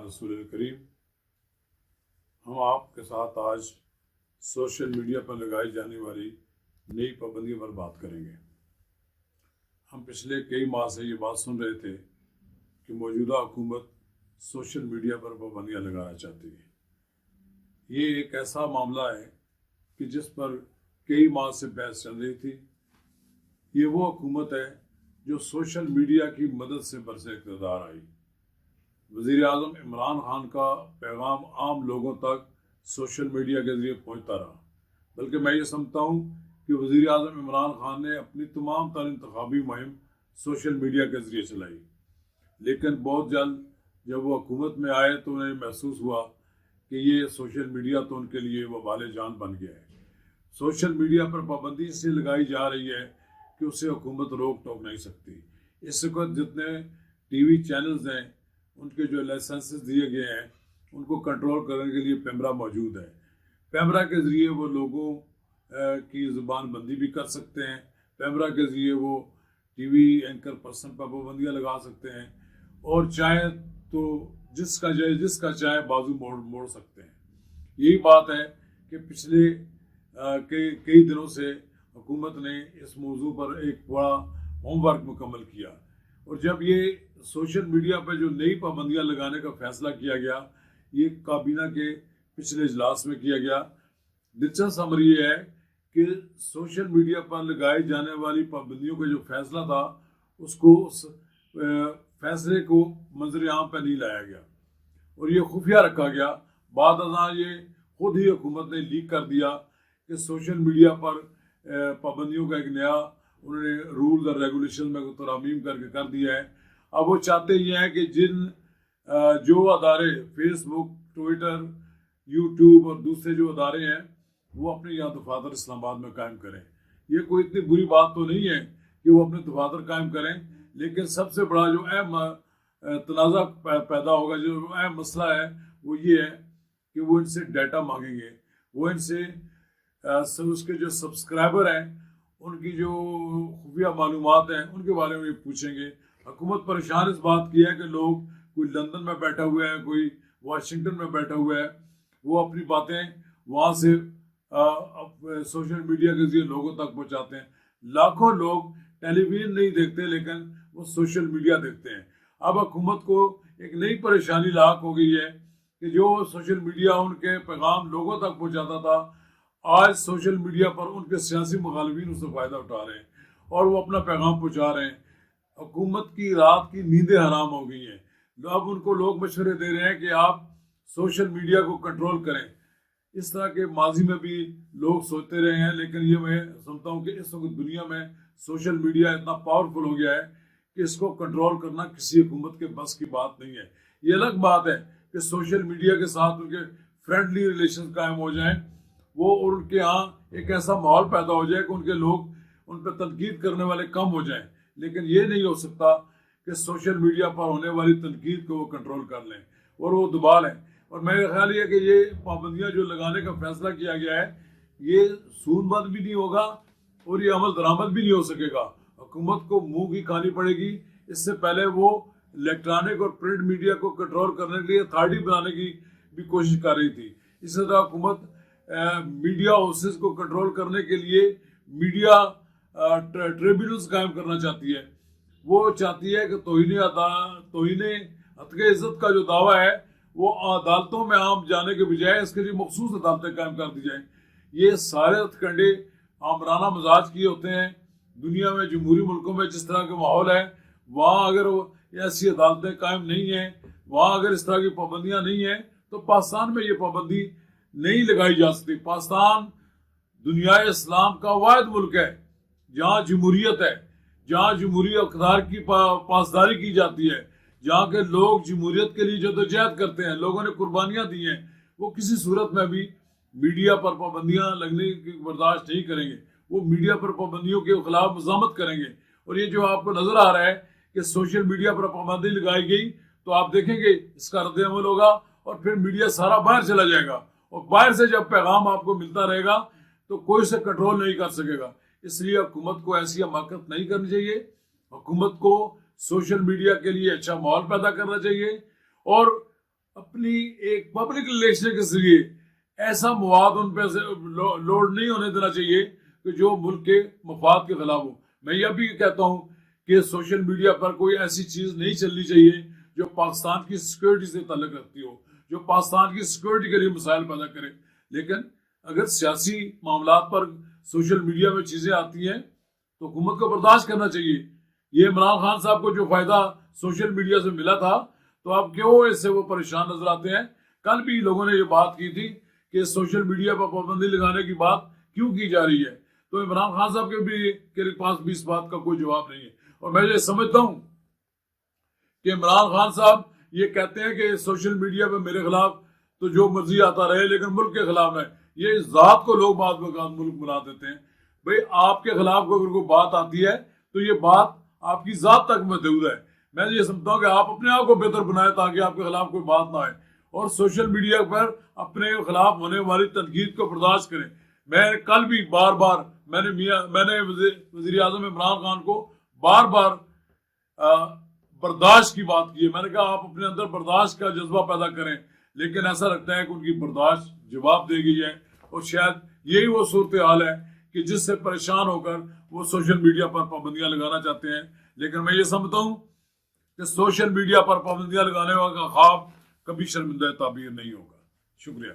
रसूल करीम। हम आपके साथ आज सोशल मीडिया पर लगाई जाने वाली नई पाबंदियों पर बात करेंगे। हम पिछले कई माह से ये बात सुन रहे थे कि मौजूदा हुकूमत सोशल मीडिया पर पाबंदियाँ लगाना चाहती है। ये एक ऐसा मामला है कि जिस पर कई माह से बहस चल रही थी। ये वो हुकूमत है जो सोशल मीडिया की मदद से बरसे इक़्तिदार आई। वज़ीर आज़म इमरान खान का पैगाम आम लोगों तक सोशल मीडिया के ज़रिए पहुंचता रहा, बल्कि मैं ये समझता हूँ कि वज़ीर आज़म इमरान खान ने अपनी तमाम तर इंतखाबी मुहिम सोशल मीडिया के ज़रिए चलाई। लेकिन बहुत जल्द जब वो हुकूमत में आए तो उन्हें महसूस हुआ कि ये सोशल मीडिया तो उनके लिए वबाल जान बन गया है। सोशल मीडिया पर पाबंदी इसलिए लगाई जा रही है कि उससे हुकूमत रोक टोक नहीं सकती। इस वक्त जितने टीवी चैनल्स हैं उनके जो लाइसेंसेस दिए गए हैं उनको कंट्रोल करने के लिए पैमरा मौजूद है। पैमरा के ज़रिए वो लोगों की ज़ुबान बंदी भी कर सकते हैं। पैमरा के ज़रिए वो टीवी एंकर पर्सन पर पाबंदियाँ लगा सकते हैं और चाहे तो जिसका चाहे बाजू मोड़ सकते हैं। यही बात है कि पिछले कई दिनों से हुकूमत ने इस मौजू पर एक बड़ा होमवर्क मुकम्मल किया और जब ये सोशल मीडिया पर जो नई पाबंदियाँ लगाने का फैसला किया गया, ये काबीना के पिछले इजलास में किया गया। दिलचस्प अमर ये है कि सोशल मीडिया पर लगाई जाने वाली पाबंदियों का जो फैसला था उसको उस फैसले को मंजर आम पर नहीं लाया गया और ये खुफिया रखा गया। बाद अज़ां ये खुद ही हुकूमत ने लीक कर दिया कि सोशल मीडिया पर पाबंदियों का एक नया उन्होंने रूल्स और रेगुलेशन में तरामीम करके कर दिया है। अब वो चाहते ये हैं कि जो अदारे फेसबुक, ट्विटर, यूट्यूब और दूसरे जो अदारे हैं वो अपने यहाँ दफातर इस्लामाबाद में कायम करें। ये कोई इतनी बुरी बात तो नहीं है कि वो अपने दफातर कायम करें, लेकिन सबसे बड़ा जो अहम तनाज़ा पैदा होगा, जो अहम मसला है वो ये है कि वो इनसे डाटा मांगेंगे। वो इनसे उसके जो सब्सक्राइबर हैं उनकी जो खुफिया मालूमात हैं उनके बारे में पूछेंगे। हुकूमत परेशान इस बात की है कि लोग, कोई लंदन में बैठा हुआ है, कोई वाशिंगटन में बैठा हुआ है, वो अपनी बातें वहाँ से सोशल मीडिया के जरिए लोगों तक पहुँचाते हैं। लाखों लोग टेलीविज़न नहीं देखते लेकिन वो सोशल मीडिया देखते हैं। अब हुकूमत को एक नई परेशानी लाक हो गई है कि जो सोशल मीडिया उनके पैगाम लोगों तक पहुँचाता था, आज सोशल मीडिया पर उनके सियासी मुखालिफिन उससे फ़ायदा उठा रहे हैं और वो अपना पैगाम पहुँचा रहे हैं। हुकूमत की रात की नींदें हराम हो गई हैं। अब उनको लोग मशवरे दे रहे हैं कि आप सोशल मीडिया को कंट्रोल करें। इस तरह के माजी में भी लोग सोचते रहे हैं, लेकिन ये मैं समझता हूँ कि इस वक्त दुनिया में सोशल मीडिया इतना पावरफुल हो गया है कि इसको कंट्रोल करना किसी हुकूमत के बस की बात नहीं है। ये अलग बात है कि सोशल मीडिया के साथ उनके फ्रेंडली रिलेशन कायम हो जाएं, वो और उनके यहाँ एक ऐसा माहौल पैदा हो जाए कि उनके लोग उन पर तनकीद करने वाले कम हो जाएं। लेकिन ये नहीं हो सकता कि सोशल मीडिया पर होने वाली तनकीद को वो कंट्रोल कर लें और वो दबा लें। और मेरा ख्याल ये कि ये पाबंदियाँ जो लगाने का फैसला किया गया है ये सूदबंद भी नहीं होगा और ये अमल दरामद भी नहीं हो सकेगा। हुकूमत को मुंह की खानी पड़ेगी। इससे पहले वो इलेक्ट्रॉनिक और प्रिंट मीडिया को कंट्रोल करने के लिए अथॉरिटी बनाने की भी कोशिश कर रही थी। इसी तरह हुकूमत मीडिया हाउसेस को कंट्रोल करने के लिए मीडिया ट्रिब्यूनल्स कायम करना चाहती है। वो चाहती है कि तौहीने हक़ इज़्ज़त का जो दावा है वो अदालतों में आम जाने के बजाय इसके लिए मखसूस अदालतें कायम कर दी जाएँ। ये सारे हथकंडे आमराना मिजाज किए होते हैं। दुनिया में जमहूरी मुल्कों में जिस तरह का माहौल है, वहाँ अगर ऐसी अदालतें कायम नहीं हैं, वहाँ अगर इस तरह की पाबंदियाँ नहीं हैं, तो पाकिस्तान में ये पाबंदी नहीं लगाई जा सकती। पाकिस्तान दुनिया इस्लाम का वाहिद मुल्क है जहाँ जमहूरियत है, जहाँ जमहूरी इक़्तिदार की पासदारी की जाती है, जहाँ के लोग जमहूरियत के लिए जदोजहद करते हैं, लोगों ने कुर्बानियाँ दी हैं। वो किसी सूरत में भी मीडिया पर पाबंदियाँ लगने की बर्दाश्त नहीं करेंगे। वो मीडिया पर पाबंदियों के खिलाफ मज़ामत करेंगे। और ये जो आपको नज़र आ रहा है कि सोशल मीडिया पर पाबंदी लगाई गई, तो आप देखेंगे इसका रद्द अमल होगा और फिर मीडिया सारा बाहर चला जाएगा और बाहर से जब पैगाम आपको मिलता रहेगा तो कोई उसे कंट्रोल नहीं कर सकेगा। इसलिए हुकूमत को ऐसी हमाकत नहीं करनी चाहिए। हुकूमत को सोशल मीडिया के लिए अच्छा माहौल पैदा करना चाहिए और اپنی ایک پبلک ریلیشن کے ذریعے ایسا مواد ان پہ لوڈ نہیں ہونے دینا چاہیے کہ جو ملک کے مفاد کے خلاف ہو. میں یہ بھی کہتا ہوں کہ سوشل میڈیا پر کوئی ایسی چیز نہیں چلنی چاہیے جو پاکستان کی سیکورٹی سے تعلق رکھتی ہو, جو پاکستان کی سیکورٹی کے لیے مسائل پیدا کرے. لیکن اگر سیاسی معاملات پر سوشل میڈیا میں چیزیں آتی ہیں تو حکومت کو برداشت کرنا چاہیے. یہ عمران خان صاحب کو جو فائدہ سوشل میڈیا سے ملا تھا تو اب کیوں اس سے وہ پریشان نظر آتے ہیں؟ کل بھی لوگوں نے یہ بات کی تھی کہ سوشل میڈیا پر پابندی لگانے کی بات کیوں کی جا رہی ہے, تو عمران خان صاحب کے پاس بھی اس بات کا کوئی جواب نہیں ہے. اور میں یہ سمجھتا ہوں کہ عمران خان صاحب یہ کہتے ہیں کہ سوشل میڈیا پہ میرے خلاف تو جو مرضی آتا رہے لیکن ملک کے خلاف نہ. یہ ذات کو لوگ بعض اوقات ملک بنا دیتے ہیں. بھئی آپ کے خلاف اگر کوئی بات آتی ہے تو یہ بات آپ کی ذات تک محدود ہے. میں یہ سمجھتا ہوں کہ آپ اپنے آپ کو بہتر بنائیں تاکہ آپ کے خلاف کوئی بات نہ آئے, اور سوشل میڈیا پر اپنے خلاف ہونے والی تنقید کو برداشت کریں. میں کل بھی بار بار میں نے وزیر اعظم عمران خان کو بار بار برداشت کی بات کی ہے. میں نے کہا آپ اپنے اندر برداشت کا جذبہ پیدا کریں, لیکن ایسا لگتا ہے کہ ان کی برداشت جواب دے گئی ہے, اور شاید یہی وہ صورتحال ہے کہ جس سے پریشان ہو کر وہ سوشل میڈیا پر پابندیاں لگانا چاہتے ہیں. لیکن میں یہ سمجھتا ہوں کہ سوشل میڈیا پر پابندیاں لگانے کا خواب کبھی شرمندہ تعبیر نہیں ہوگا. شکریہ.